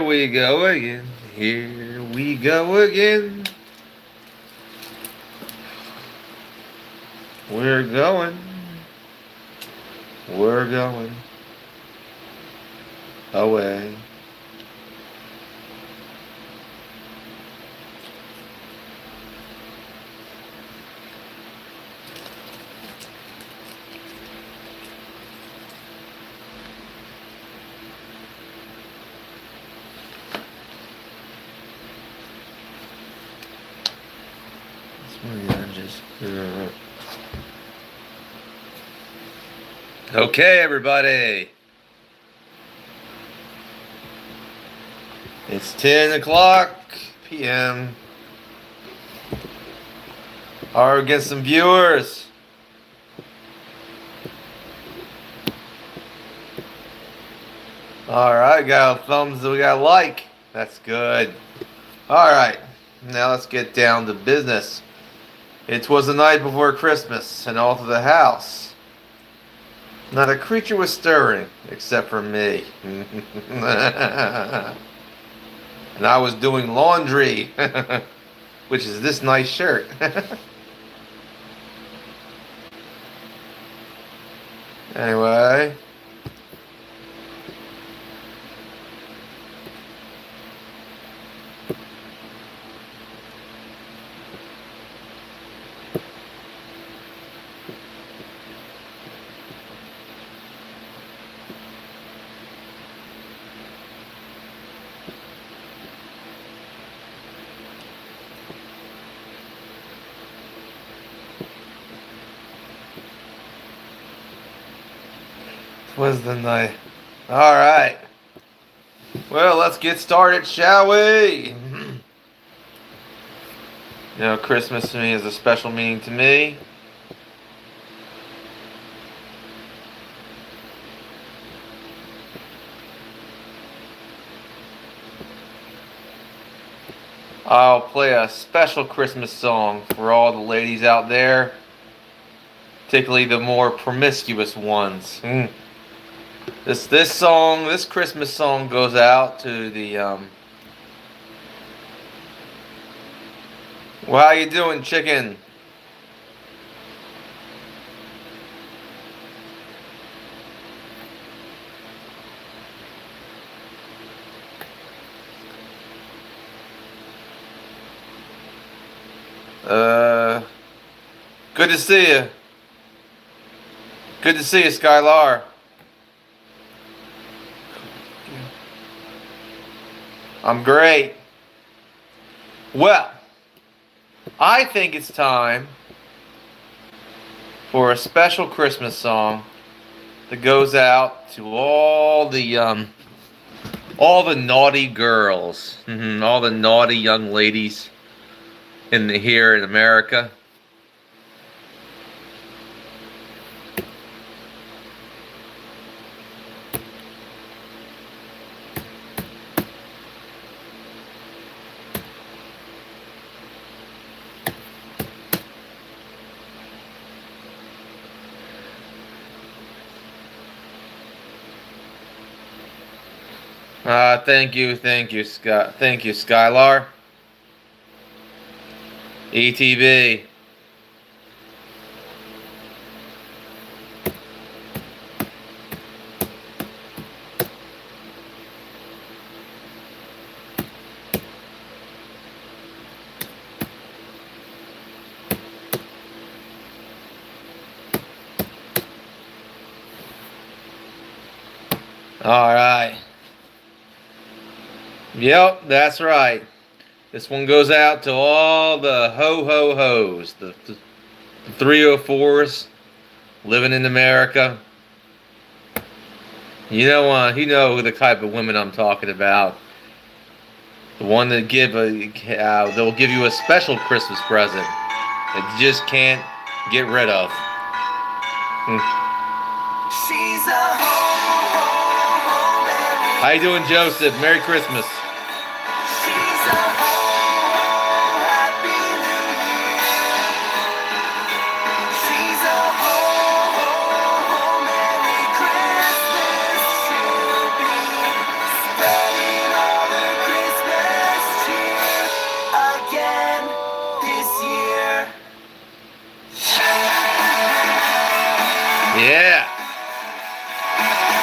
we go again. Here we go again. We're going. We're going away. Okay, everybody. It's 10 o'clock p.m. I'll get some viewers. Alright, got a thumbs, we got a like. That's good. Alright, now let's get down to business. It was the night before Christmas, and all through the house, not a creature was stirring, except for me. And I was doing laundry, which is this nice shirt. Anyway. Was the night. Alright. Well, let's get started, shall we? You know, Christmas to me is a special meaning to me. I'll play a special Christmas song for all the ladies out there, particularly the more promiscuous ones. This Christmas song goes out to the well, how you doing, chicken? Good to see you. Good to see you, Skylar. I'm great. Well, I think it's time for a special Christmas song that goes out to all the naughty girls, all the naughty young ladies here in America. Thank you, Scott. Thank you, Skylar. ETB. All right. Yep, that's right. This one goes out to all the ho-ho-hos, the 304s living in America. You know the type of women I'm talking about. The one that they'll give you a special Christmas present that you just can't get rid of. She's a How you doing, Joseph? Merry Christmas.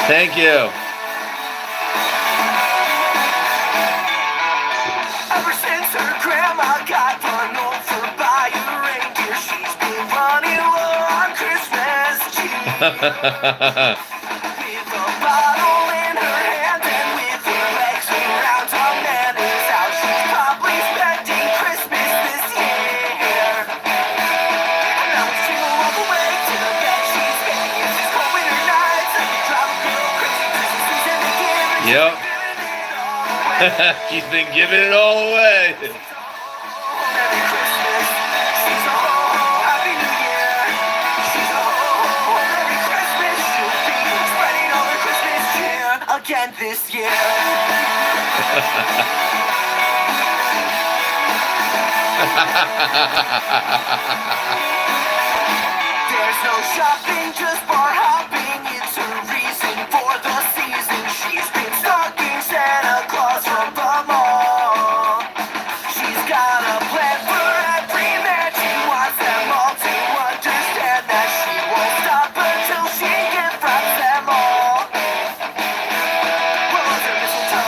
Thank you. Ever since her grandma got run over by a reindeer, she's been running low on Christmas cheese. With a bottle in her hand and with her legs around a man who's out, she's probably spending Christmas this year. And now it's jingle all the way to the bed she's making. It's these cold winter nights that can drive a girl crazy. Christmas season again. Yep. She's been giving it all away. Merry Christmas. She's a ho-ho, Happy New Year. She's a ho-ho, Merry Christmas. She'll be spreading all her Christmas cheer again this year. There's no shopping, just bar hopping. It's her reason for the season. She's been stalking Santa Claus from the mall. She's got a plan for every man. She wants them all to understand that she won't stop until she gift wraps them all. Well, under mistletoe,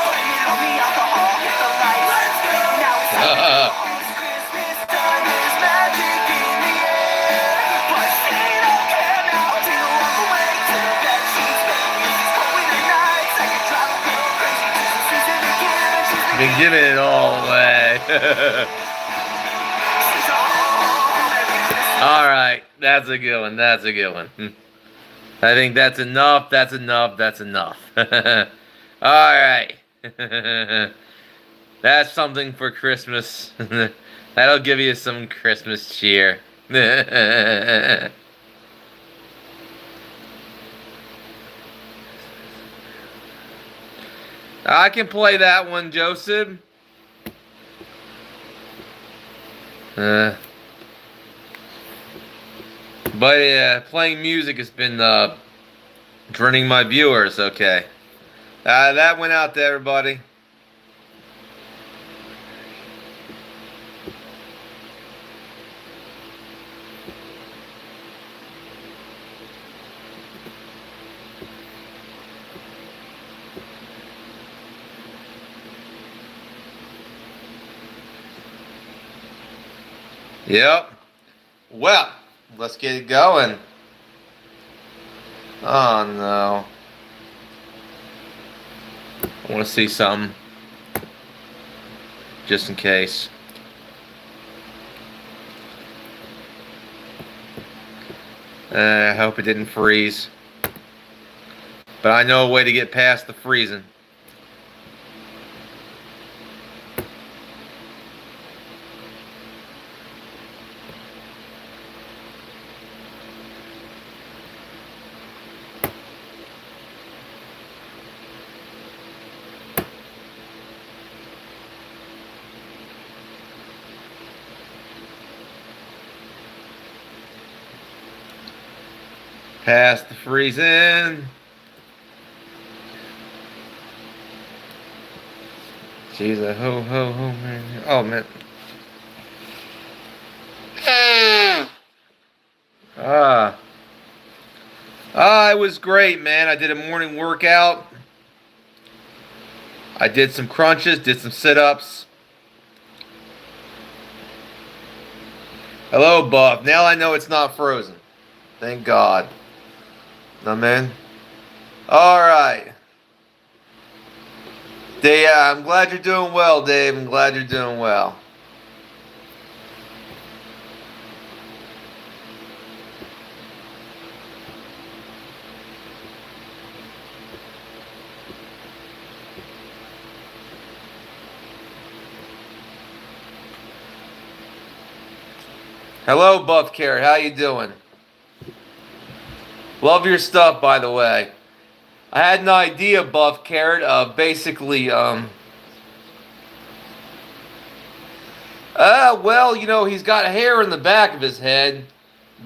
putting it on the alcohol, hit the lights. Let's go. Now it's time to go. Christmas time is magic in the air. But she don't care now. Jingle all the way to the bed she's making. It's these cold winter nights that can drive a girl crazy. Christmas season again. She's Been giving it all away. All right, that's a good one. That's a good one. I think that's enough. That's enough. That's enough. All right. That's something for Christmas. That'll give you some Christmas cheer. I can play that one, Joseph. But playing music has been draining my viewers. Okay, that went out to everybody. Yep. Well, let's get it going. Oh no. I want to see something. Just in case. I hope it didn't freeze. But I know a way to get past the freezing. Past the freezing. Jeez, ho ho ho man. Oh man. It was great, man. I did a morning workout. I did some crunches, did some sit-ups. Hello, Buff. Now I know it's not frozen. Thank God. Amen. All right. Dave, I'm glad you're doing well, Dave. I'm glad you're doing well. Hello, Buff Carrot. How you doing? Love your stuff, by the way. I had an idea, Buff Carrot, of basically, well, you know, he's got hair in the back of his head,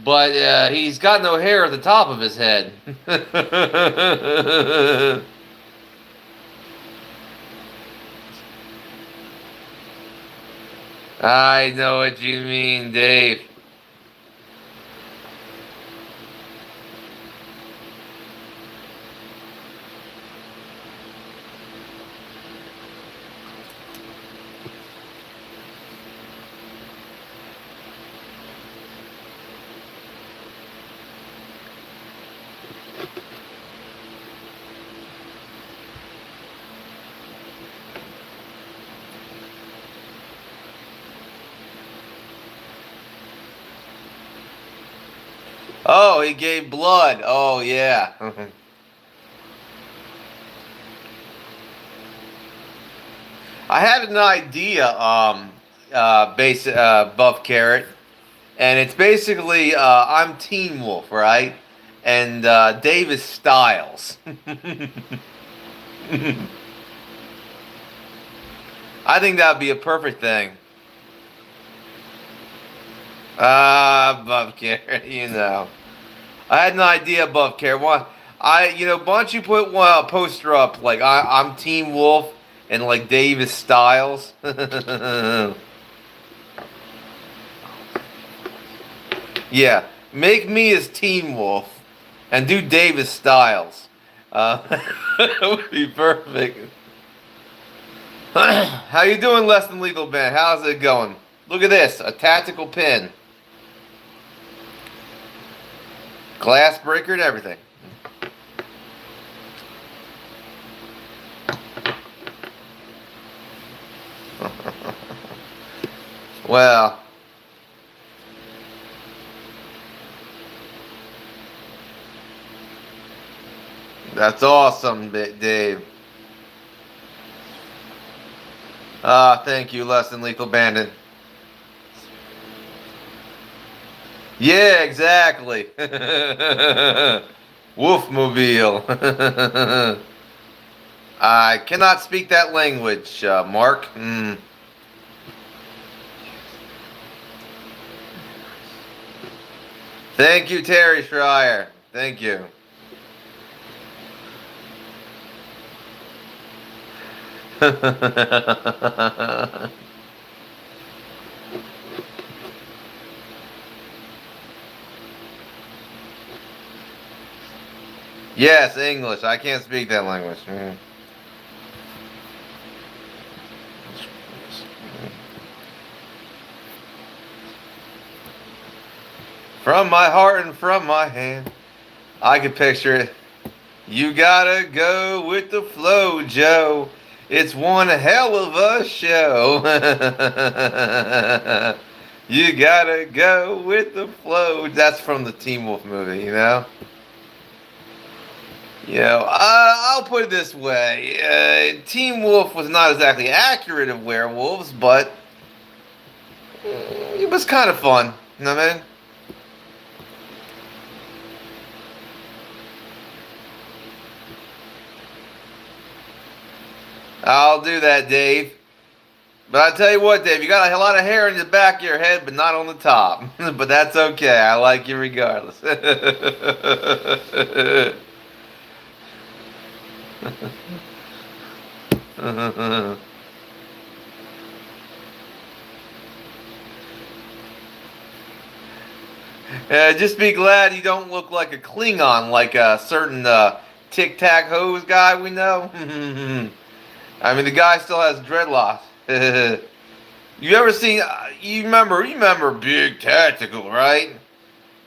but he's got no hair at the top of his head. I know what you mean, Dave. Oh, he gave blood. Oh, yeah. I had an idea, Buff Carrot, and it's basically I'm Teen Wolf, right? And Dave is Styles. I think that'd be a perfect thing. Buff Carrot, you know. I had an idea, Buff Carrot. Why don't you put one poster up like I'm Teen Wolf and like Dave is Styles. Yeah, make me as Teen Wolf, and do Davis Styles. That would be perfect. How you doing, Less Than Lethal Band? How's it going? Look at this, a tactical pin, glass breaker, and everything. Well. That's awesome, Dave. Thank you, Less Than Lethal Bandit. Yeah, exactly. Wolfmobile. I cannot speak that language, Mark. Thank you, Terry Schreier. Thank you. Yes, English. I can't speak that language. From my heart and from my hand, I can picture it. You gotta go with the flow, Joe. It's one hell of a show. You gotta go with the flow. That's from the Teen Wolf movie, you know? I'll put it this way. Teen Wolf was not exactly accurate of werewolves, but it was kind of fun. You know what I mean? I'll do that, Dave. But I tell you what, Dave, you got a lot of hair in the back of your head, but not on the top. But that's okay. I like you regardless. Just be glad you don't look like a Klingon, like a certain Tic Tac Hose guy we know. I mean, the guy still has dreadlocks. You ever seen? You remember Big Tactical, right?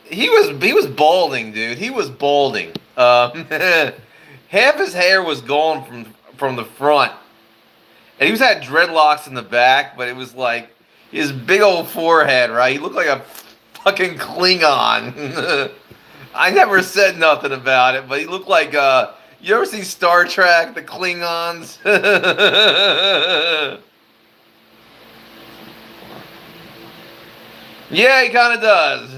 He was balding, dude. He was balding. Half his hair was gone from the front, and he was had dreadlocks in the back. But it was like his big old forehead, right? He looked like a fucking Klingon. I never said nothing about it, but he looked like you ever see Star Trek, the Klingons? Yeah, he kind of does.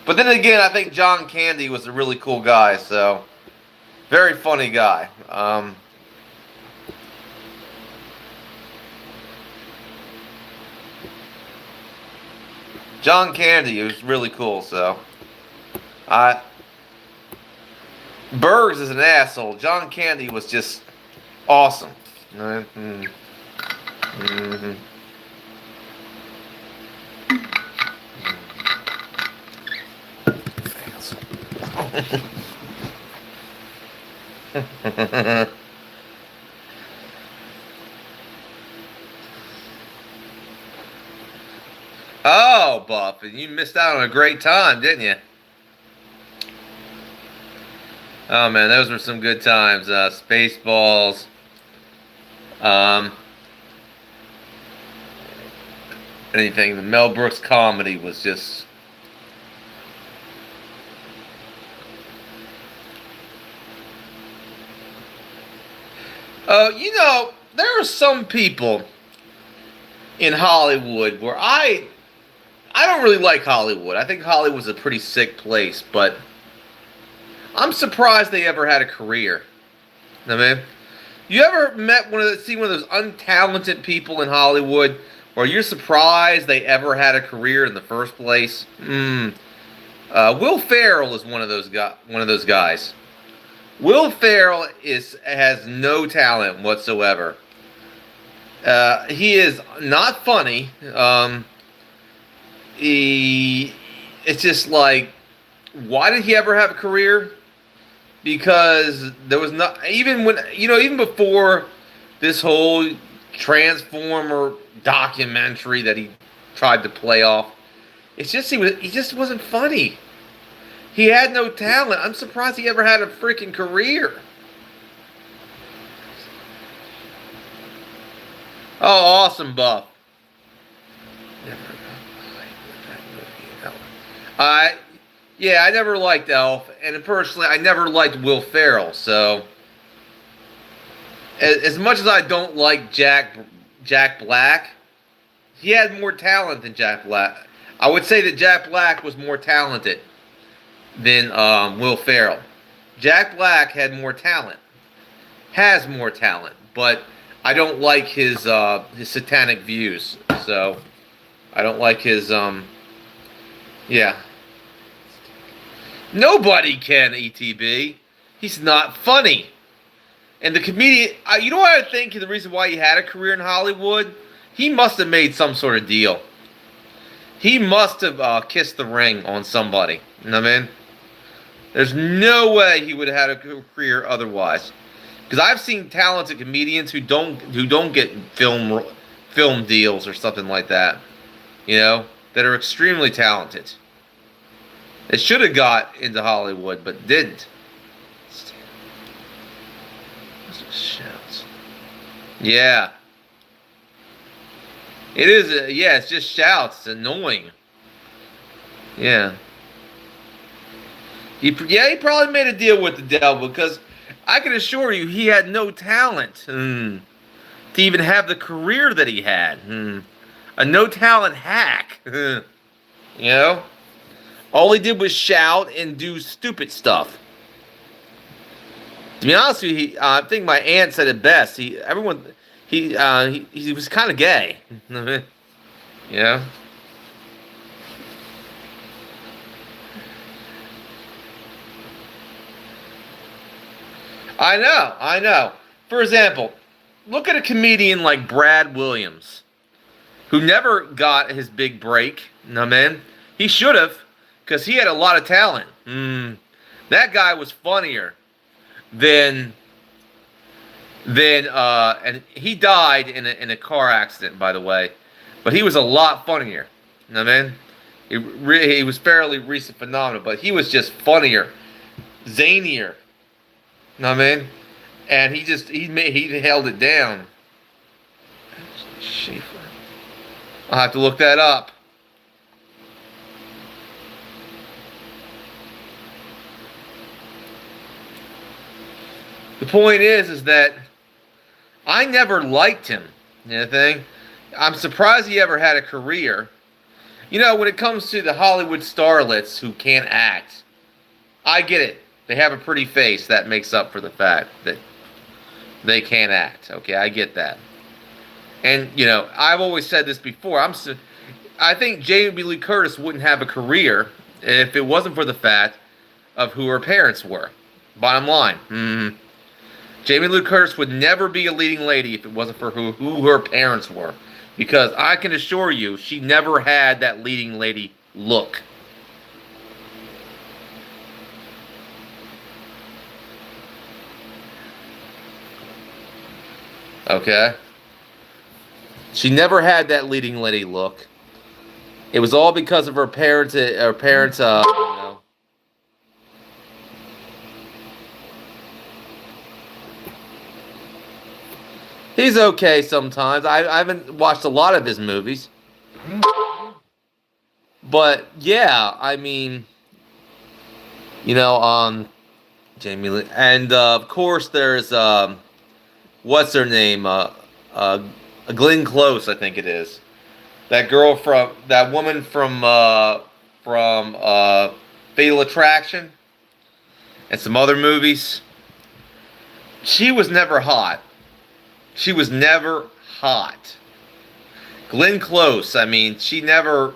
But then again, I think John Candy was a really cool guy, so very funny guy. John Candy was really cool, so I Bergs is an asshole. John Candy was just awesome. Mm-hmm. Mm-hmm. Oh, Buff, and you missed out on a great time, didn't you? Oh man, those were some good times. Spaceballs. Um, Anything. The Mel Brooks comedy was just There are some people in Hollywood where I don't really like Hollywood. I think Hollywood's a pretty sick place, but I'm surprised they ever had a career. I mean, you ever seen one of those untalented people in Hollywood where you're surprised they ever had a career in the first place? Will Ferrell is one of those guys. Will Ferrell has no talent whatsoever. He is not funny. It's just like, why did he ever have a career? Because there was not, even before this whole Transformer documentary that he tried to play off, he just wasn't funny. He had no talent. I'm surprised he ever had a freaking career. Oh, awesome, Buff. I never liked Elf, and personally, I never liked Will Ferrell. So, as much as I don't like Jack Black, he had more talent than Jack Black. I would say that Jack Black was more talented than Will Ferrell. Jack Black had more talent, has more talent, but I don't like his satanic views. So, I don't like his yeah. Nobody can, ETB. He's not funny. And the comedian, you know what I think the reason why he had a career in Hollywood? He must have made some sort of deal. He must have kissed the ring on somebody. You know what I mean? There's no way he would have had a career otherwise. Because I've seen talented comedians who don't get film deals or something like that. That are extremely talented. It should have got into Hollywood, but didn't. Shouts. Yeah. It is. It's just shouts. It's annoying. Yeah. He probably made a deal with the devil because I can assure you he had no talent to even have the career that he had. A no talent hack. All he did was shout and do stupid stuff. To be honest with you, I think my aunt said it best. He was kind of gay. I know. For example, look at a comedian like Brad Williams, who never got his big break. He should have. Because he had a lot of talent. That guy was funnier than and he died in a car accident, by the way. But he was a lot funnier. You know what I mean? He was fairly recent phenomenon, but he was just funnier, zanier. You know what I mean? And he held it down. Schaefer. I'll have to look that up. The point is that I never liked him. I'm surprised he ever had a career. When it comes to the Hollywood starlets who can't act, I get it. They have a pretty face. That makes up for the fact that they can't act. Okay, I get that. And, I've always said this before. I think Jamie Lee Curtis wouldn't have a career if it wasn't for the fact of who her parents were. Bottom line. Jamie Lee Curtis would never be a leading lady if it wasn't for who her parents were. Because I can assure you, she never had that leading lady look. Okay? She never had that leading lady look. It was all because of her parents, He's okay sometimes. I haven't watched a lot of his movies. But, yeah, I mean, Jamie Lee. And, of course, there's what's her name? Uh, Glenn Close, I think it is. That girl from that woman from Fatal Attraction and some other movies. She was never hot. She was never hot. Glenn Close, I mean, she never.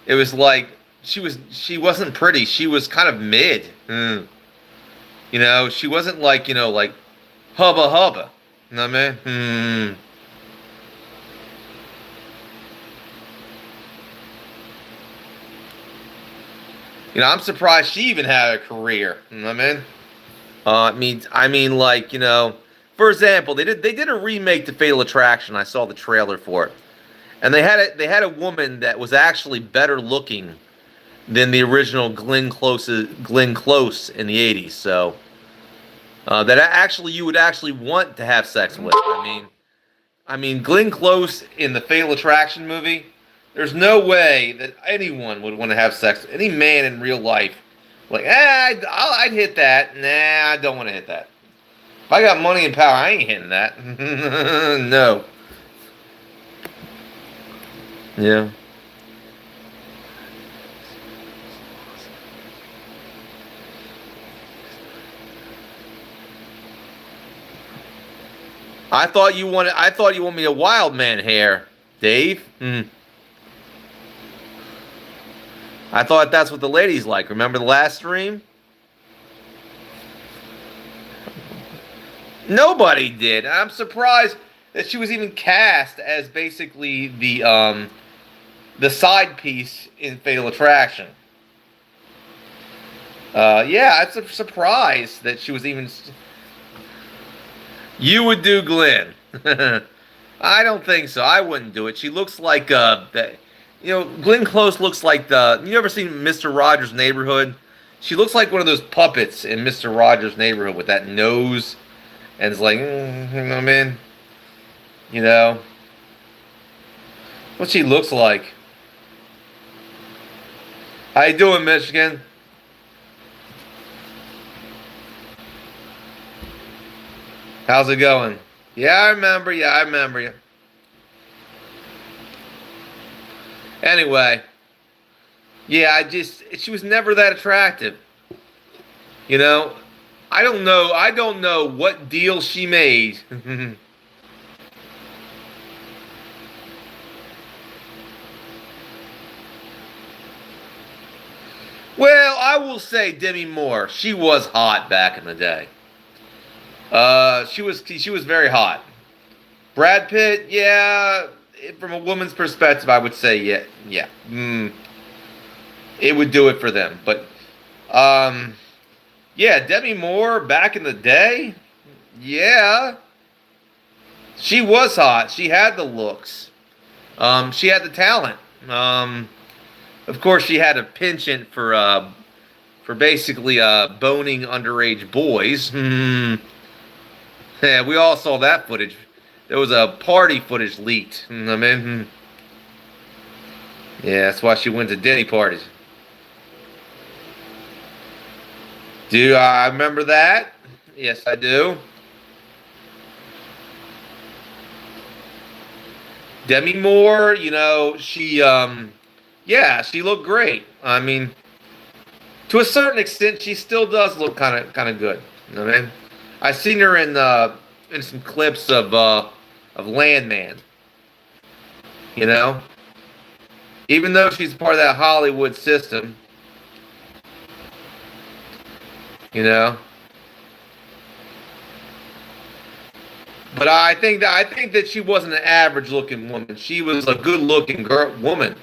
It was like she wasn't pretty. She was kind of mid. You know, she wasn't like like hubba hubba. You know what I mean? You know, I'm surprised she even had a career. You know what I mean? I mean, like for example, they did a remake to Fatal Attraction. I saw the trailer for it, and they had a woman that was actually better looking than the original Glenn Close in the '80s. So that actually you would actually want to have sex with. I mean, Glenn Close in the Fatal Attraction movie. There's no way that anyone would want to have sex. Any man in real life, like, I'd hit that. Nah, I don't want to hit that. If I got money and power, I ain't hitting that. No. Yeah. I thought you want me a wild man hair, Dave. I thought that's what the ladies like. Remember the last stream? Nobody did. I'm surprised that she was even cast as basically the side piece in Fatal Attraction. Yeah, it's a surprise that she was even. You would do Glenn. I don't think so. I wouldn't do it. She looks like that. Glenn Close looks like the. You ever seen Mr. Rogers' Neighborhood? She looks like one of those puppets in Mr. Rogers' Neighborhood with that nose, and it's like, you know what I mean? You know what she looks like. How you doing, Michigan? How's it going? Yeah, I remember. Yeah, I remember you. Anyway, yeah, she was never that attractive. You know, I don't know what deal she made. Well, I will say Demi Moore, she was hot back in the day. She was very hot. Brad Pitt, yeah, from a woman's perspective, I would say yeah, yeah. It would do it for them. But yeah, Demi Moore back in the day, yeah, she was hot. She had the looks. She had the talent. Of course, she had a penchant for basically boning underage boys. Yeah, we all saw that footage. There was a party footage leaked. I mean, yeah, that's why she went to Denny parties. Do I remember that? Yes, I do. Demi Moore, yeah, she looked great. I mean, to a certain extent, she still does look kind of good. You know what I mean? I've seen her in some clips of Landman. You know, even though she's part of that Hollywood system, you know. But I think that she wasn't an average looking woman. She was a good looking woman.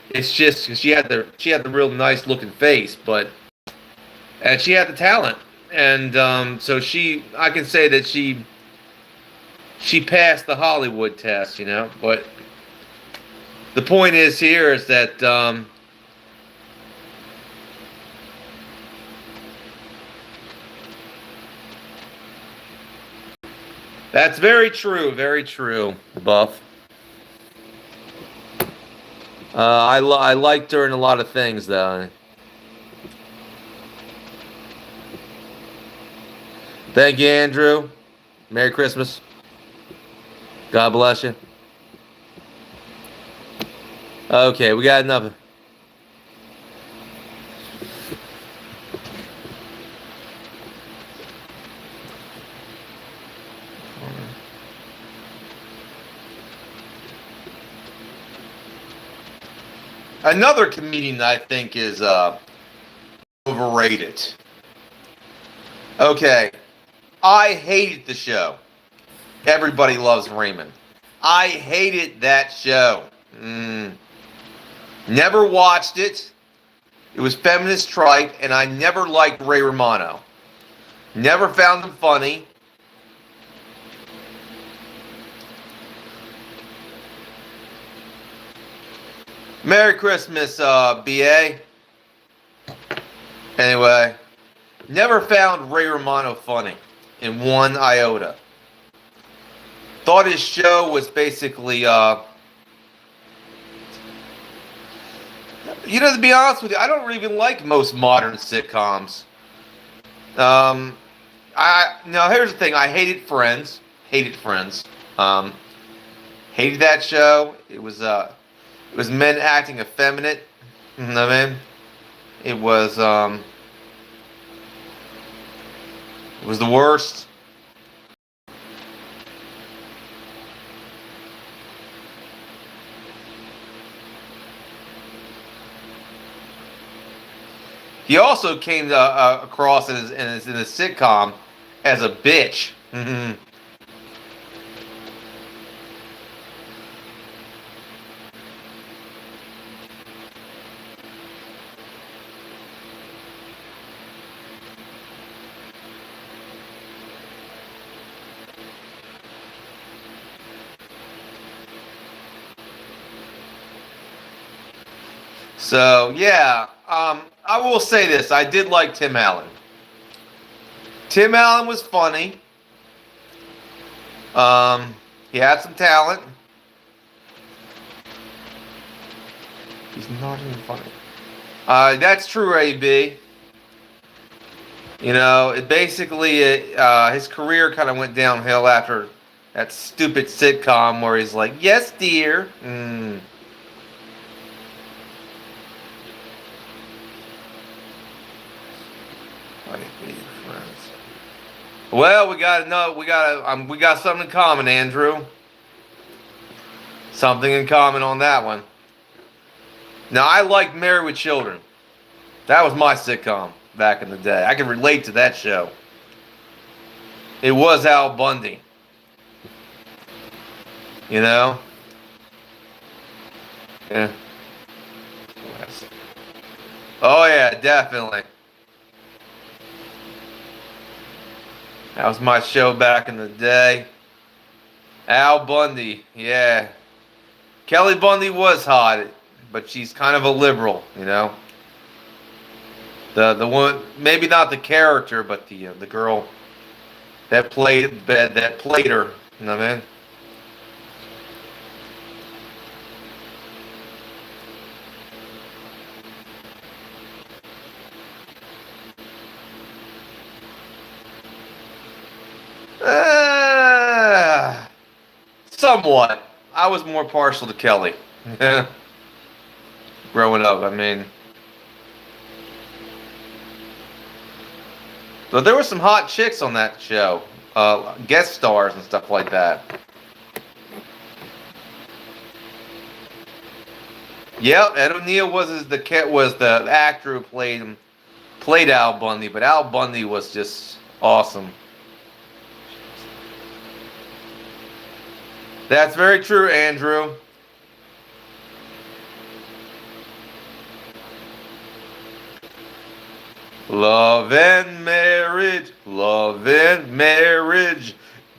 It's just she had the real nice looking face, and she had the talent, and so I can say that she passed the Hollywood test, you know. But the point is that that's very true, Buff. I liked her in a lot of things, though. Thank you, Andrew. Merry Christmas. God bless you. Okay, we got enough. Another comedian I think is overrated. Okay, I hated the show. Everybody Loves Raymond. I hated that show. Never watched it. It was feminist trite, and I never liked Ray Romano. Never found him funny. Merry Christmas, BA. Anyway, never found Ray Romano funny in one iota. Thought his show was basically, to be honest with you, I don't even like most modern sitcoms. Now here's the thing. I hated Friends. Hated Friends. Hated that show. It was men acting effeminate. You know what I mean? It was the worst. He also came across in his sitcom as a bitch. So yeah, I will say this: I did like Tim Allen. Tim Allen was funny. He had some talent. He's not even funny. That's true, AB. You know, it basically his career kind of went downhill after that stupid sitcom where he's like, "Yes, dear." Well, we got something in common, Andrew. Something in common on that one. Now, I liked Married with Children. That was my sitcom back in the day. I can relate to that show. It was Al Bundy. You know? Yeah. Oh, yeah, definitely. That was my show back in the day. Al Bundy, yeah. Kelly Bundy was hot, but she's kind of a liberal, you know. The one, maybe not the character, but the girl that played her. You know what I mean? Somewhat. I was more partial to Kelly. Growing up, I mean. But there were some hot chicks on that show. Guest stars and stuff like that. Yep, Ed O'Neill was the actor who played Al Bundy, but Al Bundy was just awesome. That's very true, Andrew. Love and marriage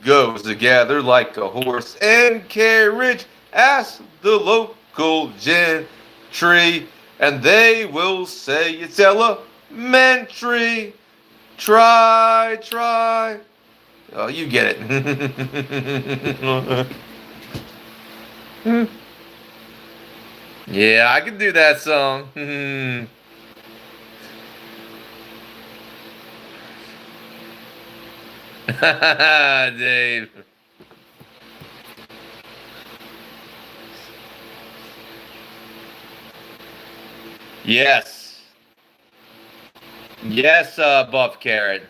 goes together like a horse and carriage. Ask the local gentry, and they will say it's elementary. Try. Oh, you get it. Yeah, I can do that song. Dave. Yes. Yes, Buff Carrot.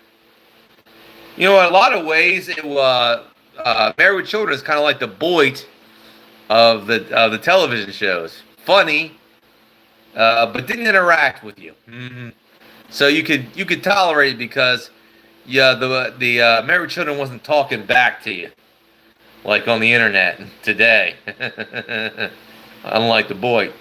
You know, in a lot of ways, Married with Children is kind of like the Boyd of the television shows. Funny, but didn't interact with you. So you could tolerate it because yeah, the Married with Children wasn't talking back to you like on the internet today. Unlike the Boyd.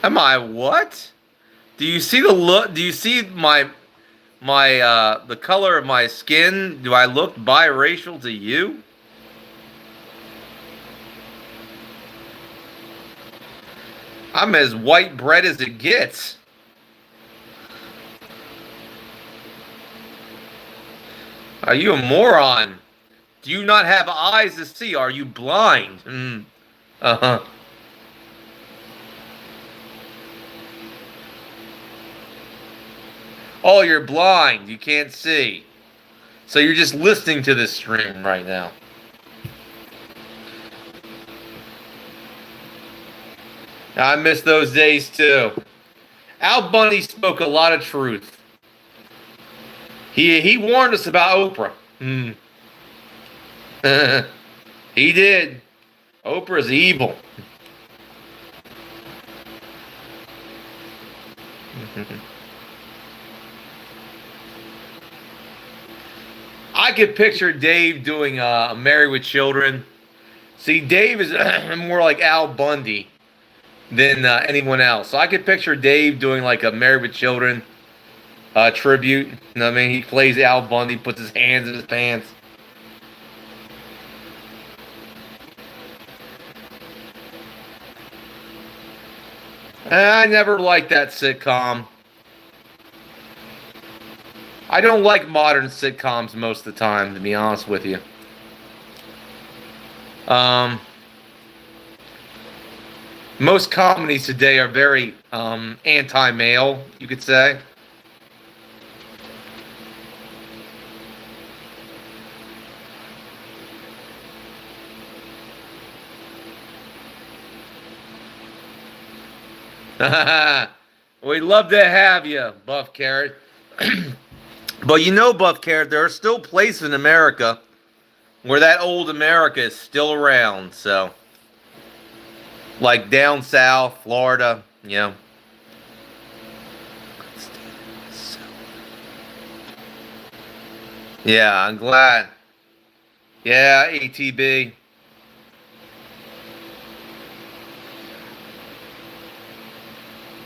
Am I what? Do you see the look? Do you see my the color of my skin? Do I look biracial to you? I'm as white bread as it gets. Are you a moron? Do you not have eyes to see? Are you blind? Uh-huh. Oh, you're blind. You can't see. So you're just listening to this stream right now. I miss those days too. Al Bundy spoke a lot of truth. He warned us about Oprah. He did. Oprah's evil. I could picture Dave doing Married with Children. See, Dave is more like Al Bundy than anyone else. So I could picture Dave doing like a Married with Children tribute. You know what I mean? He plays Al Bundy, puts his hands in his pants. I never liked that sitcom. I don't like modern sitcoms most of the time, to be honest with you. Um, Most comedies today are very anti-male, you could say. We'd love to have you, Buff Carrot. But you know, Buff Carrot, there are still places in America where that old America is still around. So, like down south, Florida, you know. Yeah, I'm glad. Yeah, ATB.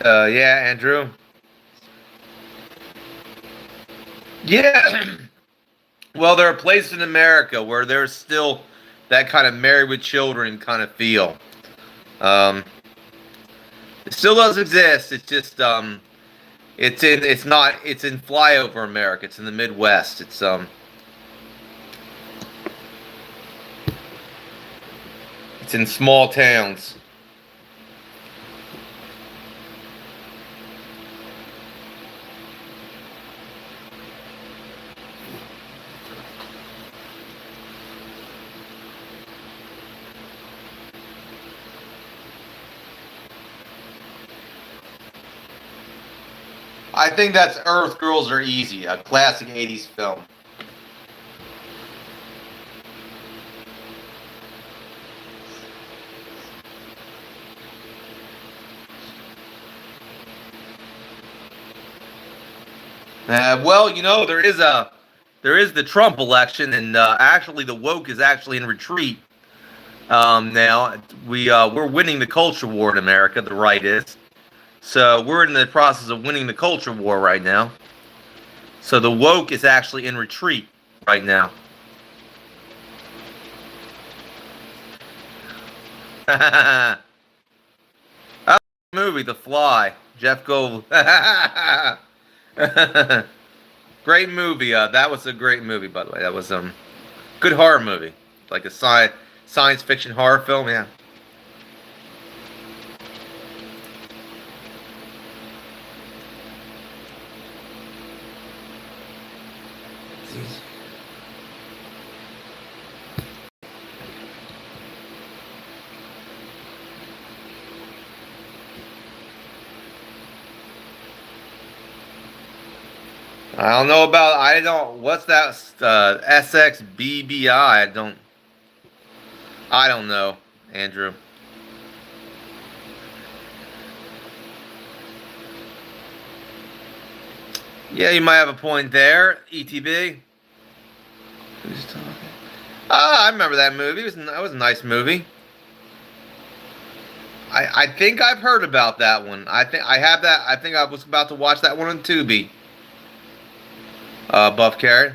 Yeah, Andrew. Yeah. Well, there are places in America where there's still that kind of Married with Children kind of feel. Um, it still does exist. It's just it's in flyover America. It's in the Midwest. It's in small towns. I think that's Earth Girls Are Easy, a classic '80s film. Well, you know, there is the Trump election, and actually the woke is actually in retreat now. We're winning the culture war in America. The right is. So we're in the process of winning the culture war right now. So the woke is actually in retreat right now. Oh, movie The Fly. Jeff Goldblum. Great movie. That was a great movie, by the way. That was good horror movie, like a science fiction horror film. Yeah. I don't know about. I don't. What's that? SXBBI. Don't. I don't know, Andrew. Yeah, you might have a point there, ETB. Who's talking? Ah, I remember that movie. That was a nice movie. I think I've heard about that one. I think I have that. I think I was about to watch that one on Tubi. Buff Carrot.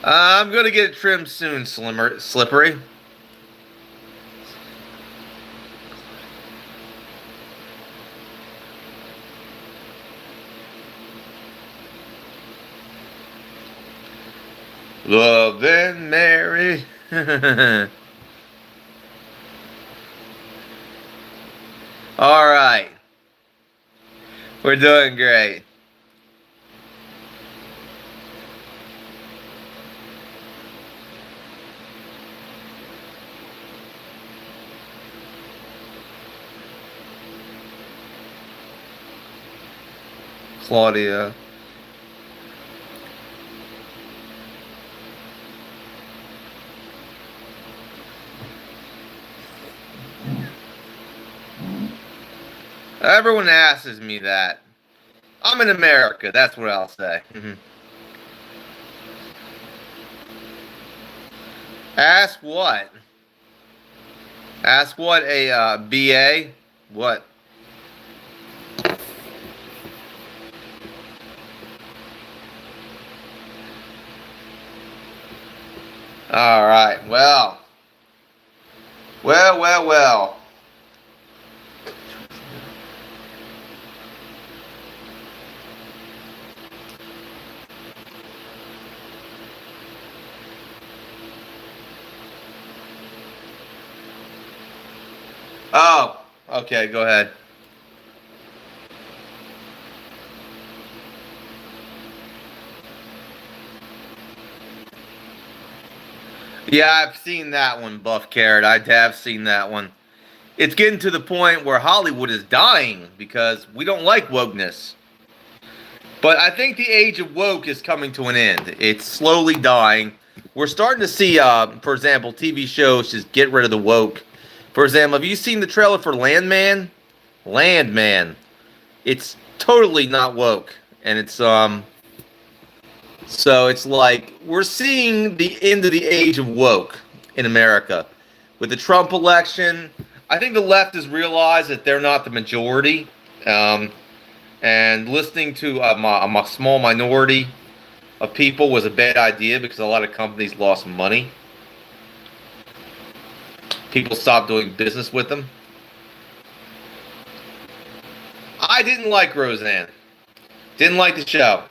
I'm gonna get it trimmed soon, Slippery. Love and Mary. All right, we're doing great. Claudia. Everyone asks me that. I'm in America. That's what I'll say. Ask what? Ask what a BA? What? All right. Well. Oh, okay. Go ahead. Yeah, I've seen that one, Buff Carrot. I have seen that one. It's getting to the point where Hollywood is dying because we don't like wokeness. But I think the age of woke is coming to an end. It's slowly dying. We're starting to see, for example, TV shows just get rid of the woke. For example, have you seen the trailer for Landman? Landman. It's totally not woke, and so it's like we're seeing the end of the age of woke in America. With the Trump election, I think the left has realized that they're not the majority. And listening to a small minority of people was a bad idea because a lot of companies lost money. People stopped doing business with them. I didn't like Roseanne. Didn't like the show.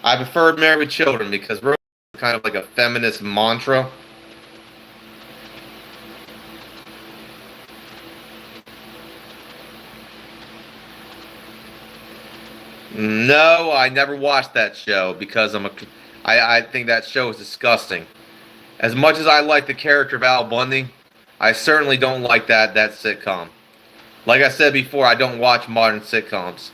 I preferred Married with Children because Roseanne is kind of like a feminist mantra. No, I never watched that show because I think that show is disgusting. As much as I like the character of Al Bundy, I certainly don't like that sitcom. Like I said before, I don't watch modern sitcoms.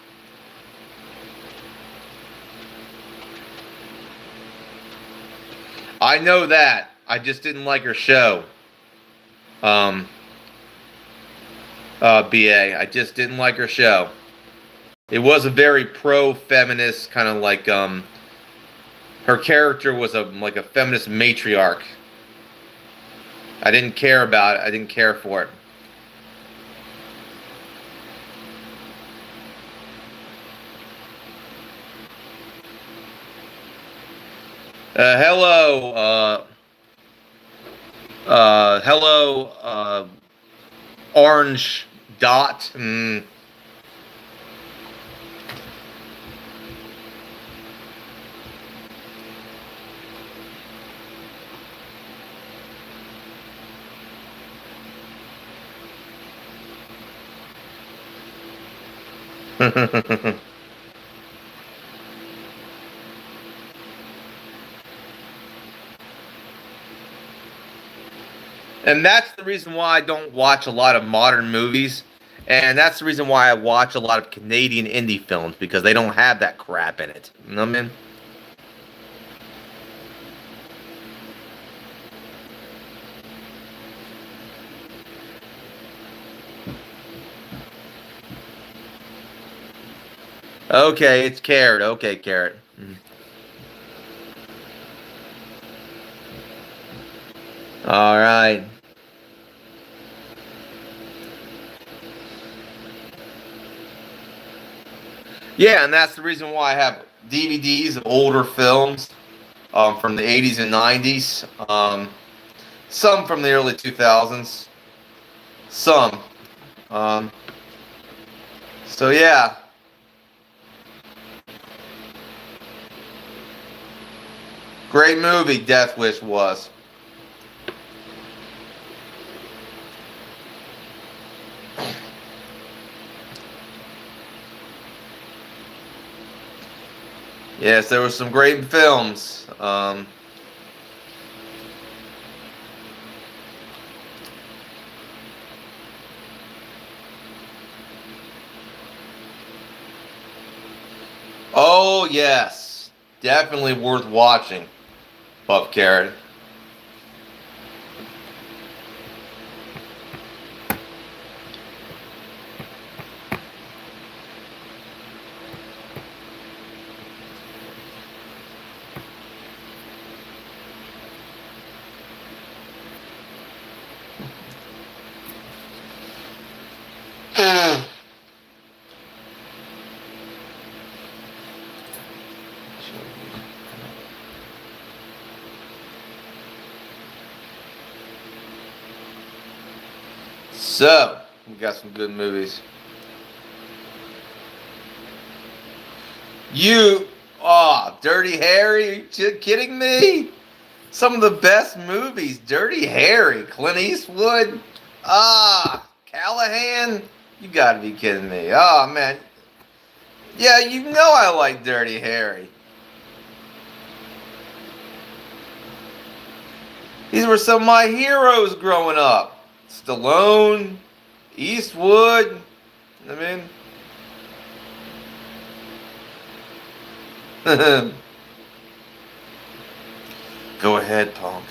I know that. I just didn't like her show. Um, BA. I just didn't like her show. It was a very pro-feminist kind of like her character was like a feminist matriarch. I didn't care about it. I didn't care for it. Hello, hello, orange dot. And that's the reason why I don't watch a lot of modern movies. And that's the reason why I watch a lot of Canadian indie films, because they don't have that crap in it. You know what I mean? Okay, it's Carrot. Okay, Carrot. All right. Yeah, and that's the reason why I have DVDs of older films from the 80s and 90s. Some from the early 2000s. Some. Um, so, yeah. Great movie, Death Wish was. Yes, there were some great films. Oh, yes. Definitely worth watching, Buff Carrot. So, we got some good movies. Dirty Harry? Are you kidding me? Some of the best movies. Dirty Harry, Clint Eastwood. Callahan. You gotta be kidding me. Oh, man. Yeah, you know I like Dirty Harry. These were some of my heroes growing up. Stallone, Eastwood. I mean, go ahead, punk.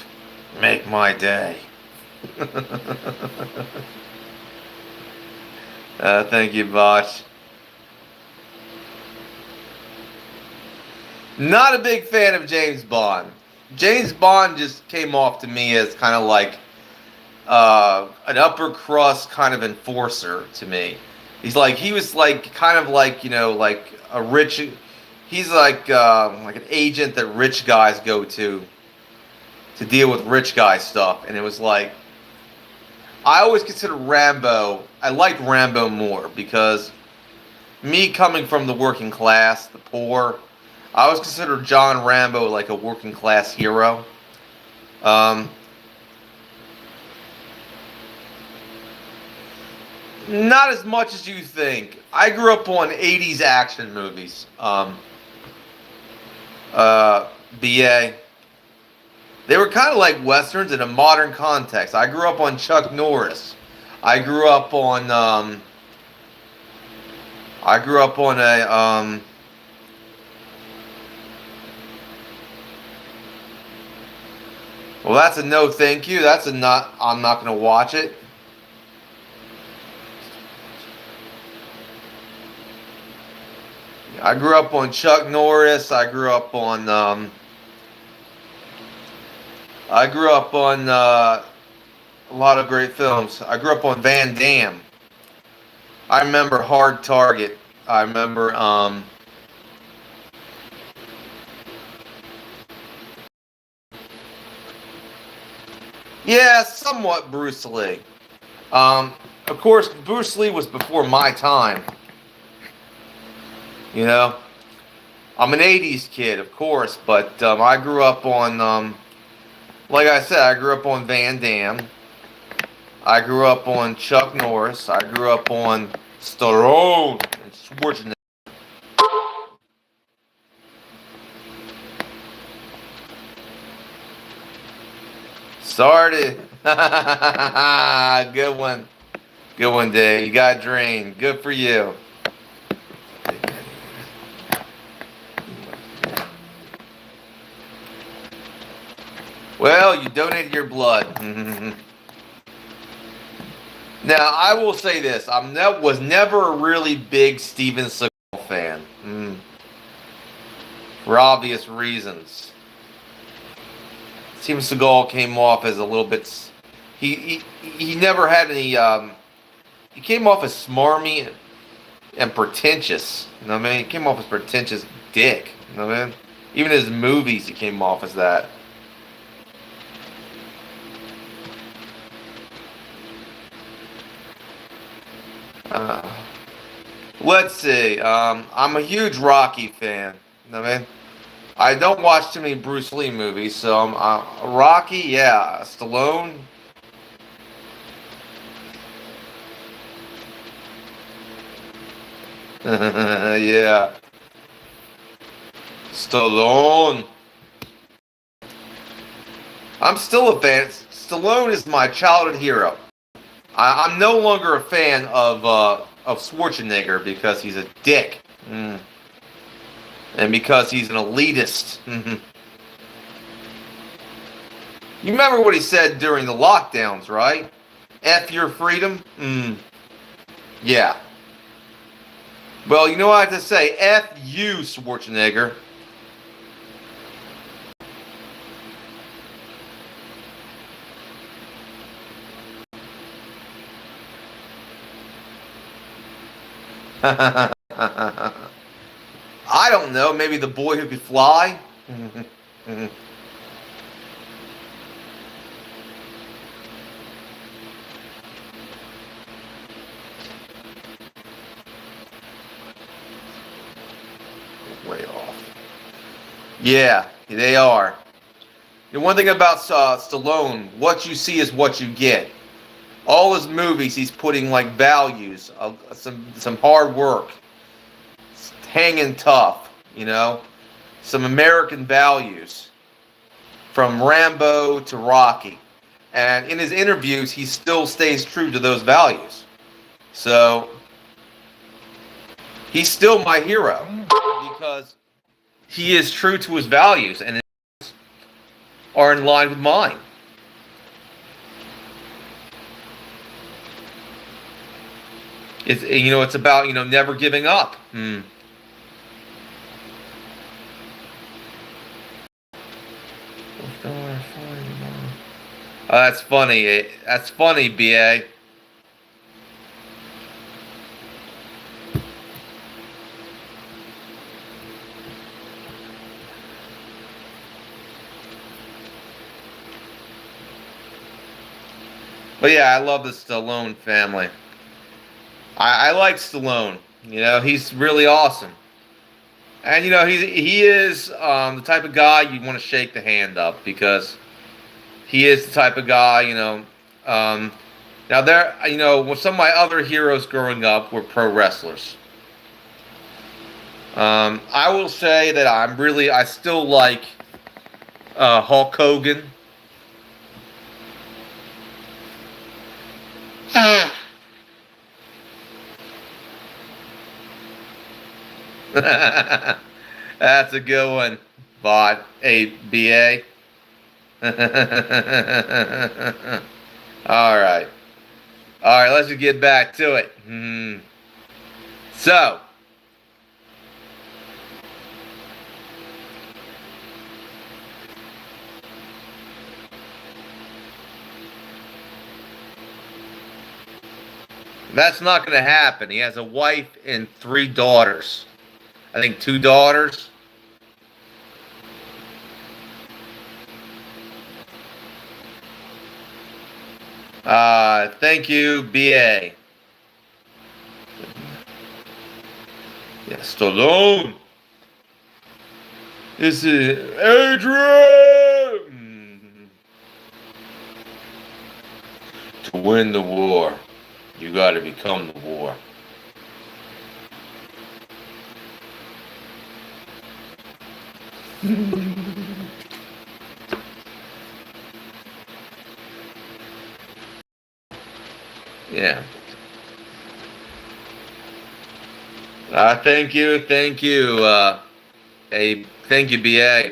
Make my day. Thank you, Bosch. Not a big fan of James Bond. James Bond just came off to me as kind of like an upper crust kind of enforcer to me. He was like kind of like, like a rich. He's like an agent that rich guys go to deal with rich guy stuff, and it was like I always considered Rambo. I liked Rambo more because me coming from the working class, the poor, I always considered John Rambo like a working class hero. Um, Not as much as you think. I grew up on 80s action movies. BA. They were kind of like westerns in a modern context. I grew up on Chuck Norris. I grew up on a well, that's a no thank you. That's a not I'm not going to watch it. I grew up on Chuck Norris. I grew up on a lot of great films. I grew up on Van Damme. I remember Hard Target. I remember yeah, somewhat Bruce Lee. Of course, Bruce Lee was before my time. You know, I'm an '80s kid, of course, but I grew up on like I said, I grew up on Van Damme. I grew up on Chuck Norris. I grew up on Stallone. Schwarzenegger. Sorry. Good one. Good one, Dave. You got drained. Good for you. Well, you donated your blood. Now, I will say this. Was never a really big Steven Seagal fan. For obvious reasons. Steven Seagal came off as a little bit... He never had any... he came off as smarmy and pretentious. You know what I mean? He came off as pretentious dick. You know what I mean? Even his movies, he came off as that. Let's see. I'm a huge Rocky fan. You know what I mean? I don't watch too many Bruce Lee movies, so Rocky, yeah. Stallone. Yeah. Stallone. I'm still a fan. Stallone is my childhood hero. I'm no longer a fan of Schwarzenegger because he's a dick. And because he's an elitist. You remember what he said during the lockdowns, right? F your freedom? Yeah. Well, you know what I have to say? F you, Schwarzenegger. I don't know. Maybe the boy who could fly? Way off. Yeah, they are. The one thing about Stallone, what you see is what you get. All his movies, he's putting like values, some hard work, hanging tough, you know, some American values, from Rambo to Rocky. And in his interviews, he still stays true to those values. So he's still my hero because he is true to his values and are in line with mine. It's about, never giving up. Oh, that's funny. That's funny, BA. But yeah, I love the Stallone family. I like Stallone. He's really awesome. And he is the type of guy you want to shake the hand of because he is the type of guy. Now some of my other heroes growing up were pro wrestlers. I will say that I still like Hulk Hogan. That's a good one, bot. ABA. All right. Let's just get back to it. So, that's not going to happen. He has a wife and 3 daughters. I think 2 daughters. Thank you, BA. Yeah, Stallone. This is Adrian. To win the war, you got to become the war. Yeah. Thank you, thank you, thank you, BA.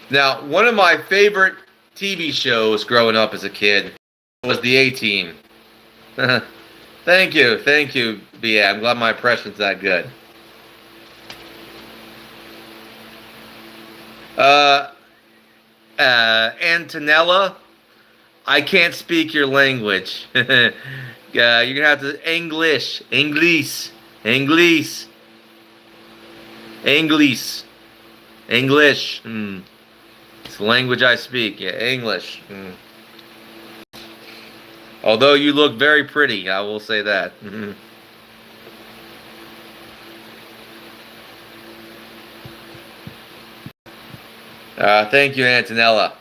Now, one of my favorite TV shows growing up as a kid was The A-Team. Thank you, BA. I'm glad my impression's that good. Uh, Antonella, I can't speak your language. You're gonna have to English, English, English, English, English. It's the language I speak. Yeah, English. Although you look very pretty, I will say that. Thank you, Antonella.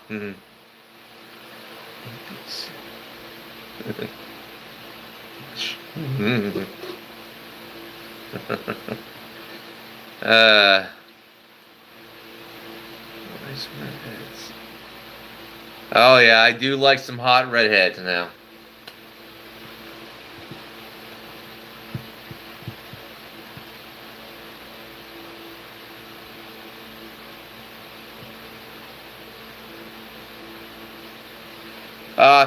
Oh yeah, I do like some hot redheads now.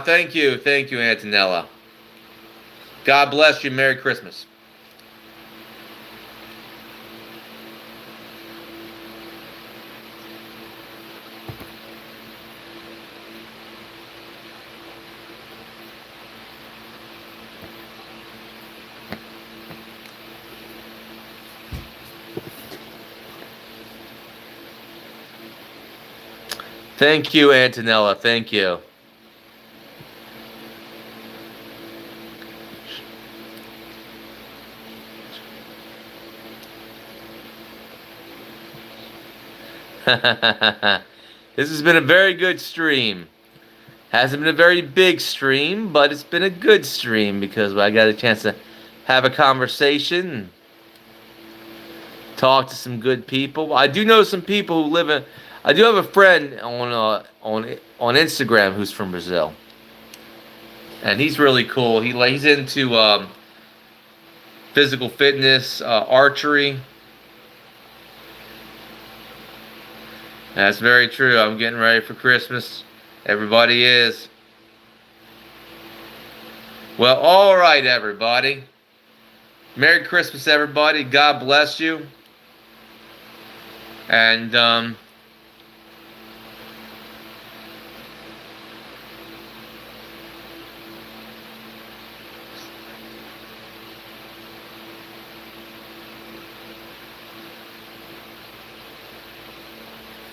Thank you, Antonella. God bless you. Merry Christmas. Thank you, Antonella. Thank you. This has been a very good stream. Hasn't been a very big stream, but it's been a good stream because I got a chance to have a conversation, talk to some good people. I do know some people who live in. I do have a friend on Instagram who's from Brazil, and he's really cool. He's into physical fitness, archery. That's very true. I'm getting ready for Christmas. Everybody is. Well, all right, everybody. Merry Christmas, everybody. God bless you. And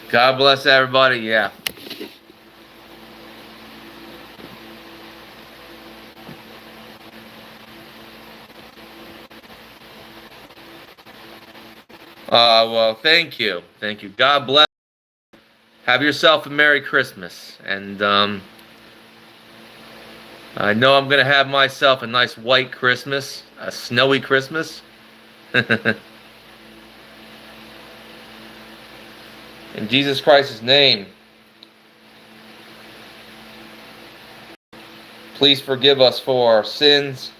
God bless everybody. Yeah. Well, thank you. Thank you. God bless. Have yourself a Merry Christmas. And I know I'm going to have myself a nice white Christmas, a snowy Christmas. In Jesus Christ's name, please forgive us for our sins.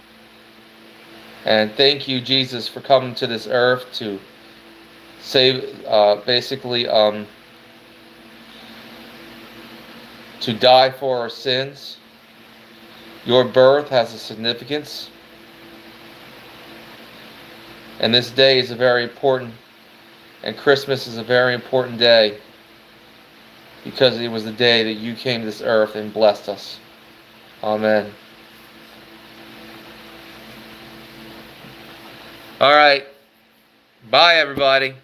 And thank you, Jesus, for coming to this earth to save, basically, to die for our sins. Your birth has a significance. And this day is a very important, and Christmas is a very important day because it was the day that you came to this earth and blessed us. Amen. All right. Bye, everybody.